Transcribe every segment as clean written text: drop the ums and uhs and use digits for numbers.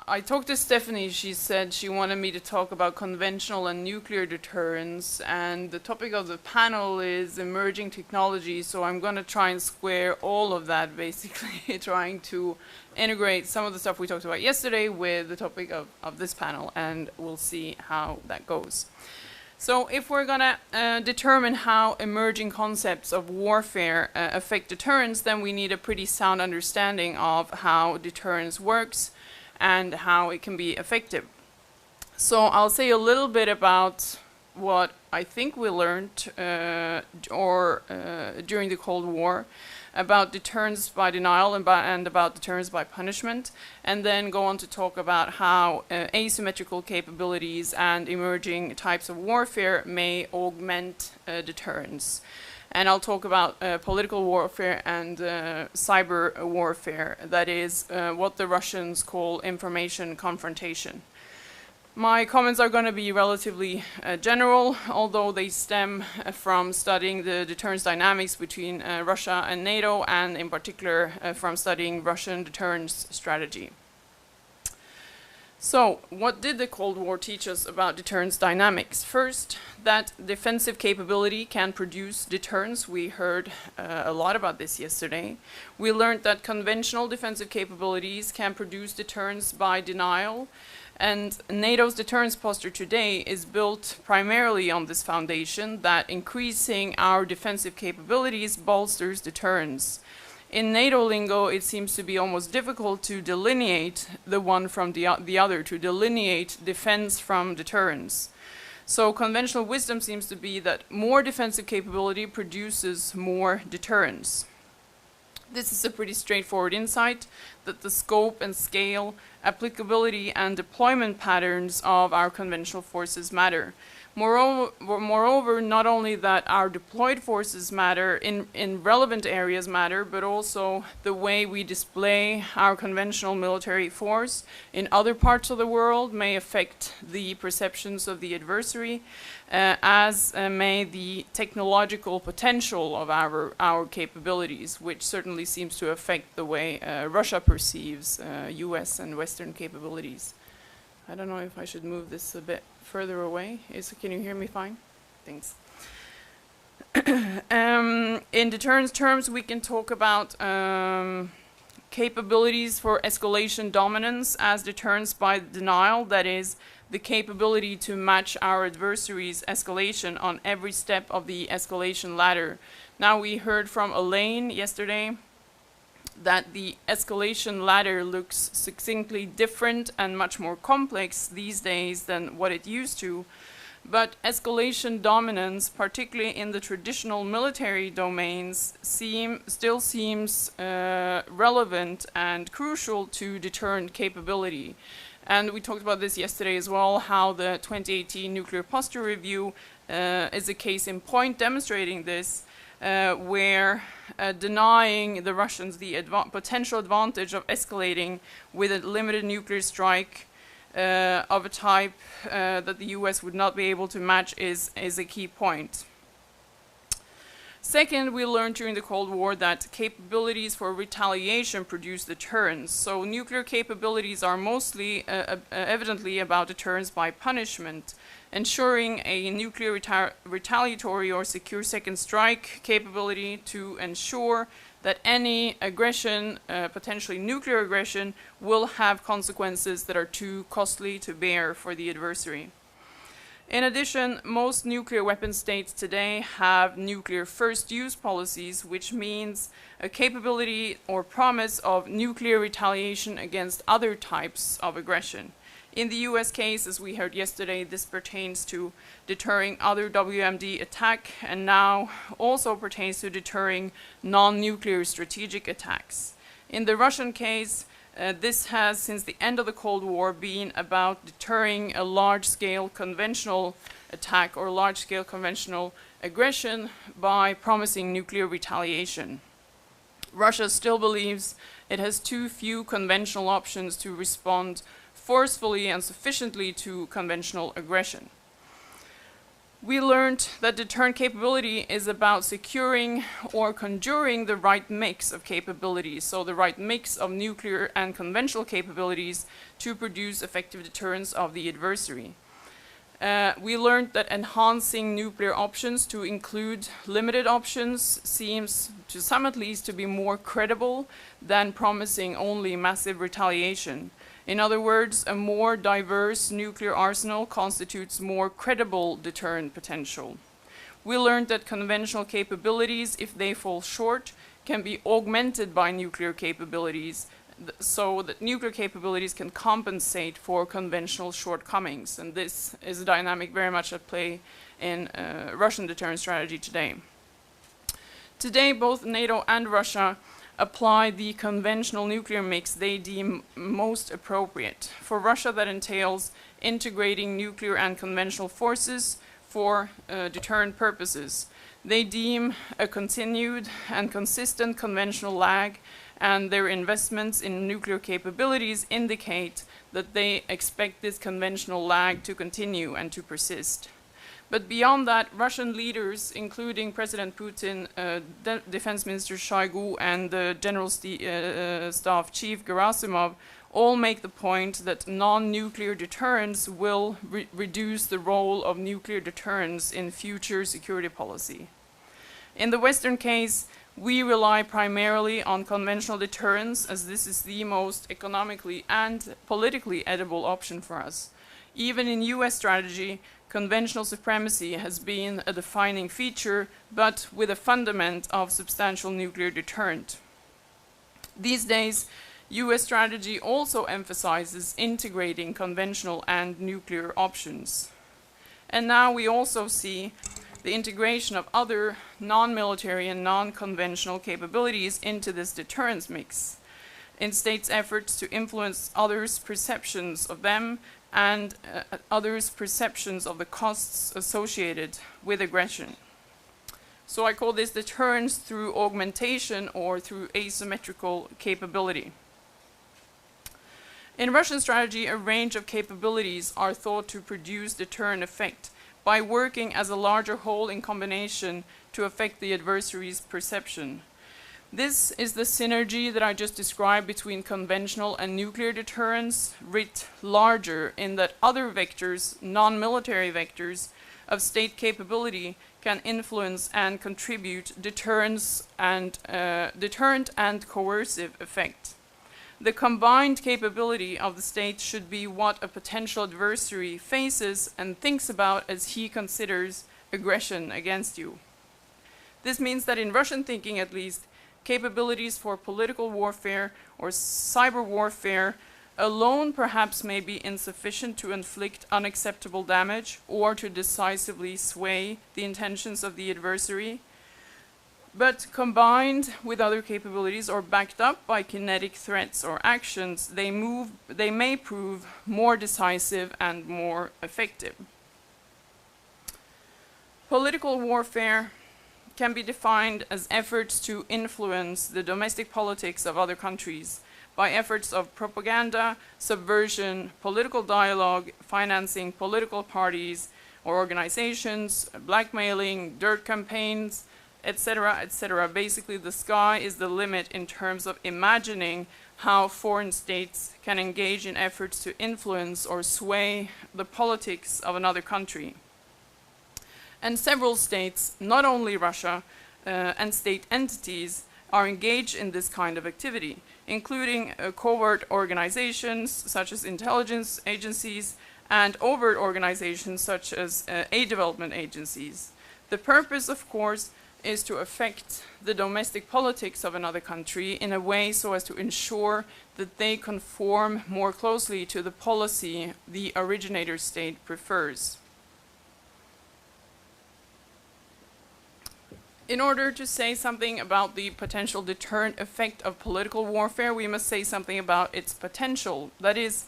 I talked to Stephanie. She said she wanted me to talk about conventional and nuclear deterrence, and the topic of the panel is emerging technology, so I'm going to try and square all of that, basically, trying to integrate some of the stuff we talked about yesterday with the topic of this panel, and we'll see how that goes. So if we're going to determine how emerging concepts of warfare affect deterrence, then we need a pretty sound understanding of how deterrence works and how it can be effective. So I'll say a little bit about what I think we learned during the Cold War about deterrence by denial and about deterrence by punishment, and then go on to talk about how asymmetrical capabilities and emerging types of warfare may augment deterrence. And I'll talk about political warfare and cyber warfare, that is what the Russians call information confrontation. My comments are going to be relatively general, although they stem from studying the deterrence dynamics between Russia and NATO, and in particular from studying Russian deterrence strategy. So, what did the Cold War teach us about deterrence dynamics? First, that defensive capability can produce deterrence. We heard a lot about this yesterday. We learned that conventional defensive capabilities can produce deterrence by denial. And NATO's deterrence posture today is built primarily on this foundation that increasing our defensive capabilities bolsters deterrence. In NATO lingo, it seems to be almost difficult to delineate the one from the other, to delineate defense from deterrence. So conventional wisdom seems to be that more defensive capability produces more deterrence. This is a pretty straightforward insight that the scope and scale, applicability and deployment patterns of our conventional forces matter. Moreover, not only that our deployed forces matter in relevant areas matter, but also the way we display our conventional military force in other parts of the world may affect the perceptions of the adversary, as may the technological potential of our capabilities, which certainly seems to affect the way Russia perceives US and Western capabilities. I don't know if I should move this a bit further away. Can you hear me fine? Thanks. In deterrence terms, we can talk about capabilities for escalation dominance as deterrence by denial, that is, the capability to match our adversary's escalation on every step of the escalation ladder. Now, we heard from Elaine yesterday that the escalation ladder looks succinctly different and much more complex these days than what it used to. But escalation dominance, particularly in the traditional military domains, still seems relevant and crucial to deterrent capability. And we talked about this yesterday as well, how the 2018 Nuclear Posture Review is a case in point demonstrating this, where denying the Russians the potential advantage of escalating with a limited nuclear strike of a type that the US would not be able to match is a key point. Second, we learned during the Cold War that capabilities for retaliation produce deterrence. So nuclear capabilities are mostly evidently about deterrence by punishment. Ensuring a nuclear retaliatory or secure second strike capability to ensure that any aggression, potentially nuclear aggression, will have consequences that are too costly to bear for the adversary. In addition, most nuclear weapon states today have nuclear first use policies, which means a capability or promise of nuclear retaliation against other types of aggression. In the US case, as we heard yesterday, this pertains to deterring other WMD attack, and now also pertains to deterring non-nuclear strategic attacks. In the Russian case, this has, since the end of the Cold War, been about deterring a large-scale conventional attack or large-scale conventional aggression by promising nuclear retaliation. Russia still believes it has too few conventional options to respond forcefully and sufficiently to conventional aggression. We learned that deterrent capability is about securing or conjuring the right mix of capabilities, so the right mix of nuclear and conventional capabilities to produce effective deterrence of the adversary. We learned that enhancing nuclear options to include limited options seems, to some at least, to be more credible than promising only massive retaliation. In other words, a more diverse nuclear arsenal constitutes more credible deterrent potential. We learned that conventional capabilities, if they fall short, can be augmented by nuclear capabilities, so that nuclear capabilities can compensate for conventional shortcomings. And this is a dynamic very much at play in Russian deterrence strategy today. Today, both NATO and Russia apply the conventional nuclear mix they deem most appropriate. For Russia, that entails integrating nuclear and conventional forces for deterrent purposes. They deem a continued and consistent conventional lag, and their investments in nuclear capabilities indicate that they expect this conventional lag to continue and to persist. But beyond that, Russian leaders, including President Putin, Defense Minister Shoigu, and the General Staff Chief Gerasimov, all make the point that non-nuclear deterrence will reduce the role of nuclear deterrence in future security policy. In the Western case, we rely primarily on conventional deterrence, as this is the most economically and politically edible option for us. Even in US strategy, conventional supremacy has been a defining feature, but with a fundament of substantial nuclear deterrent. These days, US strategy also emphasizes integrating conventional and nuclear options. And now we also see the integration of other non-military and non-conventional capabilities into this deterrence mix, in states' efforts to influence others' perceptions of them and others' perceptions of the costs associated with aggression. So I call this deterrence through augmentation or through asymmetrical capability. In Russian strategy, a range of capabilities are thought to produce deterrent effect by working as a larger whole in combination to affect the adversary's perception. This is the synergy that I just described between conventional and nuclear deterrence, writ larger in that other vectors, non-military vectors, of state capability can influence and contribute deterrent and coercive effect. The combined capability of the state should be what a potential adversary faces and thinks about as he considers aggression against you. This means that in Russian thinking at least, capabilities for political warfare or cyber warfare alone perhaps may be insufficient to inflict unacceptable damage or to decisively sway the intentions of the adversary. But combined with other capabilities or backed up by kinetic threats or actions, they may prove more decisive and more effective. Political warfare can be defined as efforts to influence the domestic politics of other countries by efforts of propaganda, subversion, political dialogue, financing political parties or organizations, blackmailing, dirt campaigns, etc., etc. Basically, the sky is the limit in terms of imagining how foreign states can engage in efforts to influence or sway the politics of another country. And several states, not only Russia, and state entities are engaged in this kind of activity, including covert organizations such as intelligence agencies and overt organizations such as aid development agencies. The purpose, of course, is to affect the domestic politics of another country in a way so as to ensure that they conform more closely to the policy the originator state prefers. In order to say something about the potential deterrent effect of political warfare, we must say something about its potential. That is,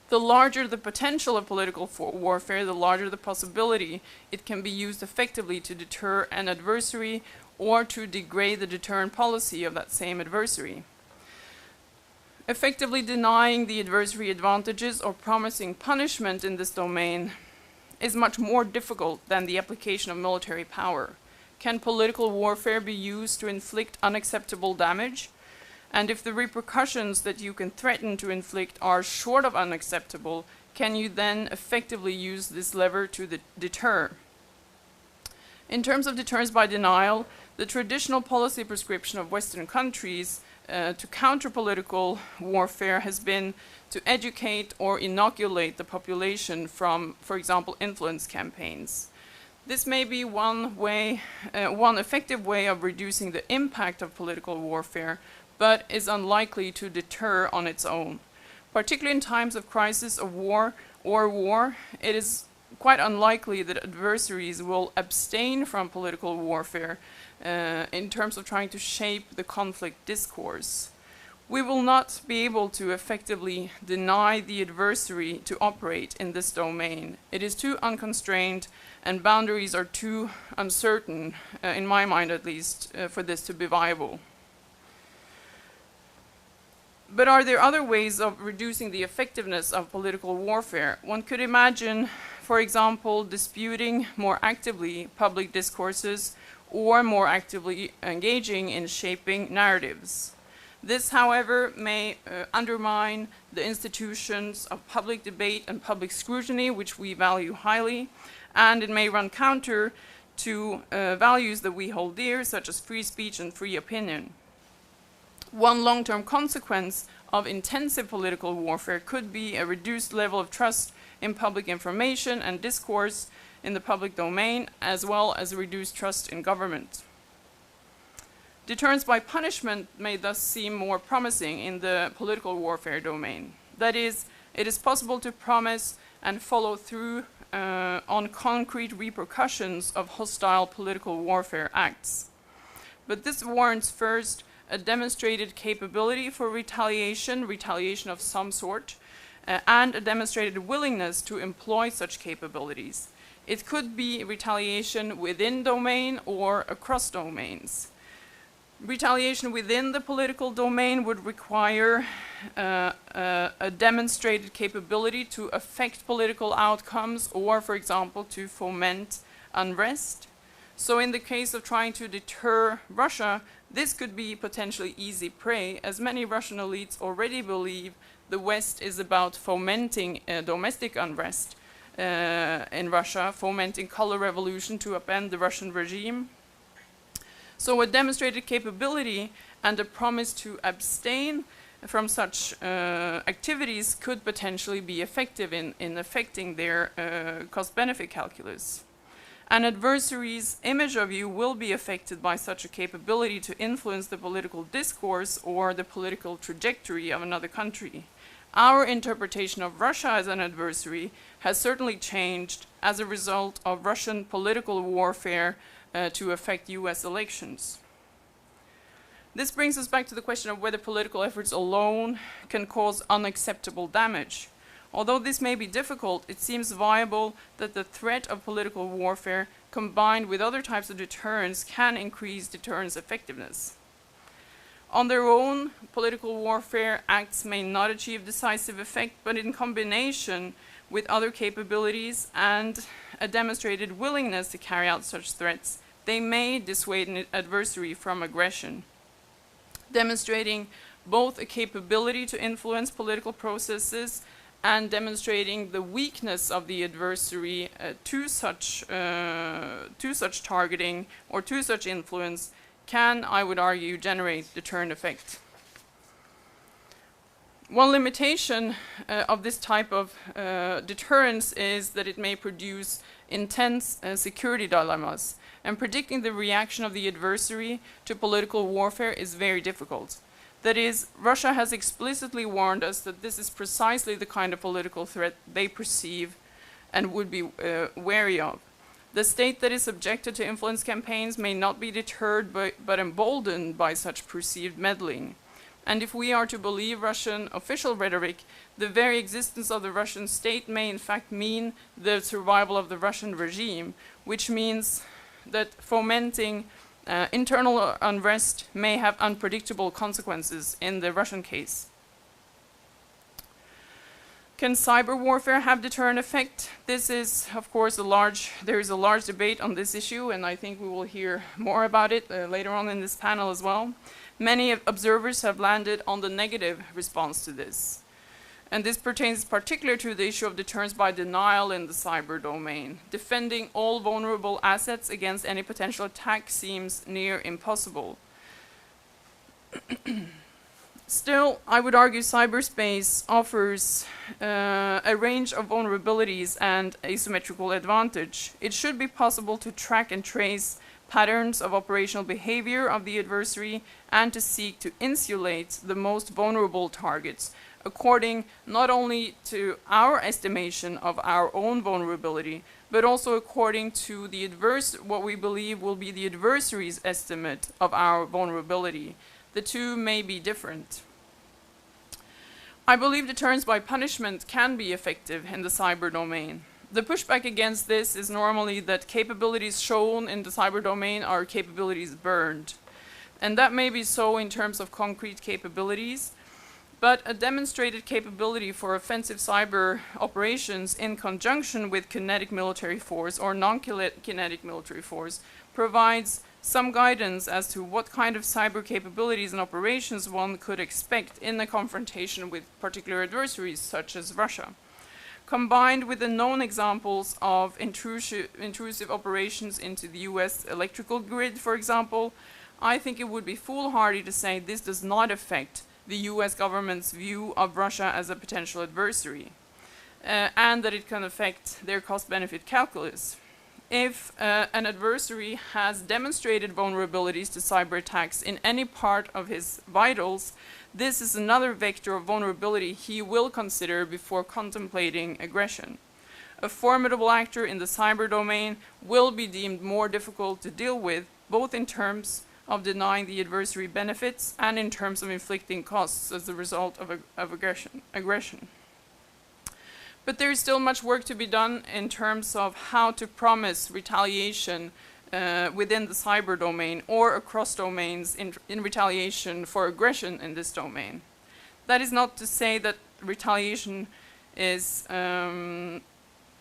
the larger the potential of political warfare, the larger the possibility it can be used effectively to deter an adversary or to degrade the deterrent policy of that same adversary. Effectively denying the adversary advantages or promising punishment in this domain is much more difficult than the application of military power. Can political warfare be used to inflict unacceptable damage? And if the repercussions that you can threaten to inflict are short of unacceptable, can you then effectively use this lever to deter? In terms of deterrence by denial, the traditional policy prescription of Western countries to counter political warfare has been to educate or inoculate the population from, for example, influence campaigns. This may be one effective way of reducing the impact of political warfare, but is unlikely to deter on its own. Particularly in times of crisis, of war, it is quite unlikely that adversaries will abstain from political warfare in terms of trying to shape the conflict discourse. We will not be able to effectively deny the adversary to operate in this domain. It is too unconstrained and boundaries are too uncertain, in my mind at least, for this to be viable. But are there other ways of reducing the effectiveness of political warfare? One could imagine, for example, disputing more actively public discourses or more actively engaging in shaping narratives. This, however, may undermine the institutions of public debate and public scrutiny, which we value highly, and it may run counter to values that we hold dear, such as free speech and free opinion. One long-term consequence of intensive political warfare could be a reduced level of trust in public information and discourse in the public domain, as well as a reduced trust in government. Deterrence by punishment may thus seem more promising in the political warfare domain. That is, it is possible to promise and follow through on concrete repercussions of hostile political warfare acts. But this warrants first a demonstrated capability for retaliation of some sort, and a demonstrated willingness to employ such capabilities. It could be retaliation within domain or across domains. Retaliation within the political domain would require a demonstrated capability to affect political outcomes or, for example, to foment unrest. So in the case of trying to deter Russia, this could be potentially easy prey, as many Russian elites already believe the West is about fomenting domestic unrest in Russia, fomenting color revolution to upend the Russian regime. So a demonstrated capability and a promise to abstain from such activities could potentially be effective in affecting their cost-benefit calculus. An adversary's image of you will be affected by such a capability to influence the political discourse or the political trajectory of another country. Our interpretation of Russia as an adversary has certainly changed as a result of Russian political warfare to affect US elections. This brings us back to the question of whether political efforts alone can cause unacceptable damage. Although this may be difficult, it seems viable that the threat of political warfare combined with other types of deterrence can increase deterrence effectiveness. On their own, political warfare acts may not achieve decisive effect, but in combination with other capabilities and a demonstrated willingness to carry out such threats, they may dissuade an adversary from aggression. Demonstrating both a capability to influence political processes and demonstrating the weakness of the adversary to such targeting or to such influence can, I would argue, generate deterrent effect. One limitation of this type of deterrence is that it may produce intense security dilemmas, and predicting the reaction of the adversary to political warfare is very difficult. That is, Russia has explicitly warned us that this is precisely the kind of political threat they perceive and would be wary of. The state that is subjected to influence campaigns may not be deterred but emboldened by such perceived meddling. And if we are to believe Russian official rhetoric, the very existence of the Russian state may in fact mean the survival of the Russian regime, which means that fomenting internal unrest may have unpredictable consequences in the Russian case. Can cyber warfare have deterrent effect? This is, of course, there is a large debate on this issue, and I think we will hear more about it later on in this panel as well. Many observers have landed on the negative response to this. And this pertains particularly to the issue of deterrence by denial in the cyber domain. Defending all vulnerable assets against any potential attack seems near impossible. Still, I would argue cyberspace offers a range of vulnerabilities and asymmetrical advantage. It should be possible to track and trace patterns of operational behavior of the adversary and to seek to insulate the most vulnerable targets according not only to our estimation of our own vulnerability, but also according to the what we believe will be the adversary's estimate of our vulnerability. The two may be different. I believe deterrence by punishment can be effective in the cyber domain. The pushback against this is normally that capabilities shown in the cyber domain are capabilities burned. And that may be so in terms of concrete capabilities, but a demonstrated capability for offensive cyber operations in conjunction with kinetic military force or non-kinetic military force provides some guidance as to what kind of cyber capabilities and operations one could expect in a confrontation with particular adversaries such as Russia. Combined with the known examples of intrusive operations into the US electrical grid, for example, I think it would be foolhardy to say this does not affect the US government's view of Russia as a potential adversary, and that it can affect their cost-benefit calculus. If an adversary has demonstrated vulnerabilities to cyber attacks in any part of his vitals, this is another vector of vulnerability he will consider before contemplating aggression. A formidable actor in the cyber domain will be deemed more difficult to deal with, both in terms of denying the adversary benefits and in terms of inflicting costs as a result of aggression. But there is still much work to be done in terms of how to promise retaliation within the cyber domain or across domains in retaliation for aggression in this domain. That is not to say that retaliation is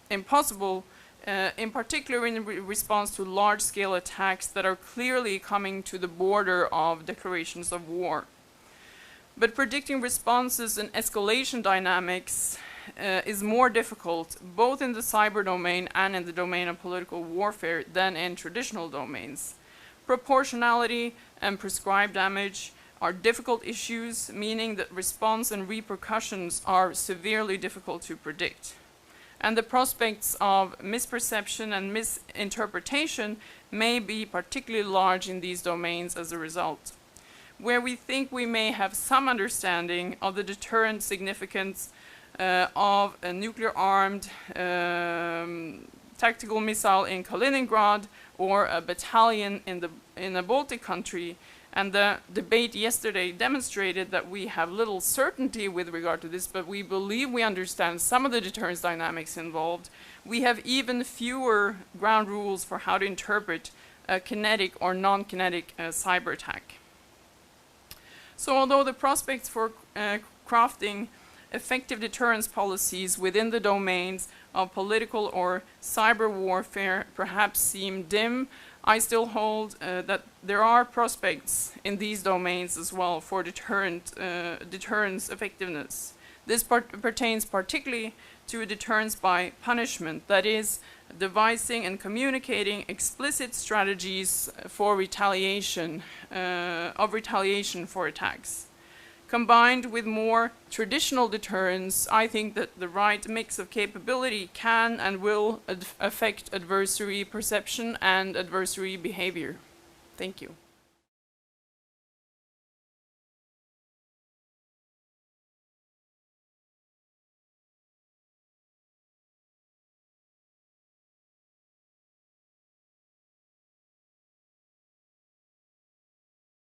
impossible, in particular in response to large-scale attacks that are clearly coming to the border of declarations of war. But predicting responses and escalation dynamics is more difficult, both in the cyber domain and in the domain of political warfare, than in traditional domains. Proportionality and prescribed damage are difficult issues, meaning that response and repercussions are severely difficult to predict. And the prospects of misperception and misinterpretation may be particularly large in these domains as a result. Where we think we may have some understanding of the deterrent significance of a nuclear-armed tactical missile in Kaliningrad or a battalion in a Baltic country, and the debate yesterday demonstrated that we have little certainty with regard to this, but we believe we understand some of the deterrence dynamics involved. We have even fewer ground rules for how to interpret a kinetic or non-kinetic cyber attack. So although the prospects for crafting effective deterrence policies within the domains of political or cyber warfare perhaps seem dim, I still hold that there are prospects in these domains as well for deterrence effectiveness. This pertains particularly to a deterrence by punishment, that is, devising and communicating explicit strategies for retaliation, for attacks. Combined with more traditional deterrence, I think that the right mix of capability can and will affect adversary perception and adversary behavior. Thank you.